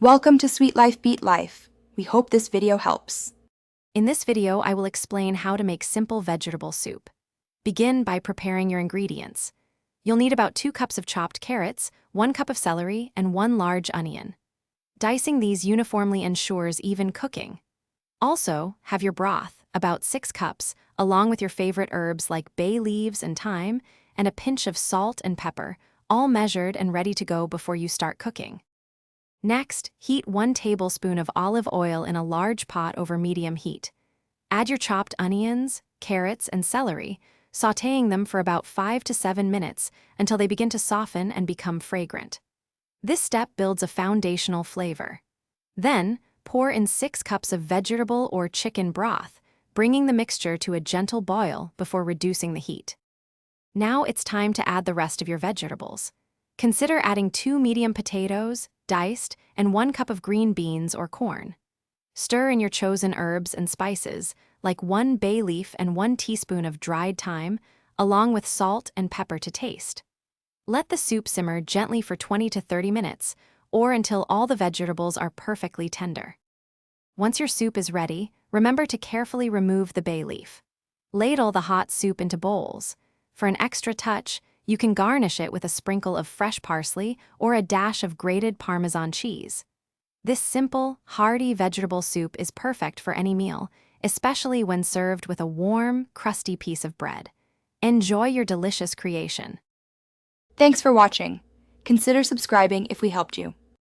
Welcome to Sweet Life Beat Life. We hope this video helps. In this video, I will explain how to make simple vegetable soup. Begin by preparing your ingredients. You'll need about 2 cups of chopped carrots, 1 cup of celery, and 1 large onion. Dicing these uniformly ensures even cooking. Also, have your broth, about 6 cups, along with your favorite herbs like bay leaves and thyme, and a pinch of salt and pepper, all measured and ready to go before you start cooking. Next, heat 1 tablespoon of olive oil in a large pot over medium heat. Add your chopped onions, carrots, and celery, sautéing them for about 5 to 7 minutes until they begin to soften and become fragrant. This step builds a foundational flavor. Then, pour in 6 cups of vegetable or chicken broth, bringing the mixture to a gentle boil before reducing the heat. Now it's time to add the rest of your vegetables. Consider adding 2 medium potatoes, diced, and 1 cup of green beans or corn. Stir in your chosen herbs and spices, like 1 bay leaf and 1 teaspoon of dried thyme, along with salt and pepper to taste. Let the soup simmer gently for 20 to 30 minutes, or until all the vegetables are perfectly tender. Once your soup is ready, remember to carefully remove the bay leaf. Ladle the hot soup into bowls. For an extra touch, you can garnish it with a sprinkle of fresh parsley or a dash of grated Parmesan cheese. This simple, hearty vegetable soup is perfect for any meal, especially when served with a warm, crusty piece of bread. Enjoy your delicious creation. Thanks for watching. Consider subscribing if we helped you.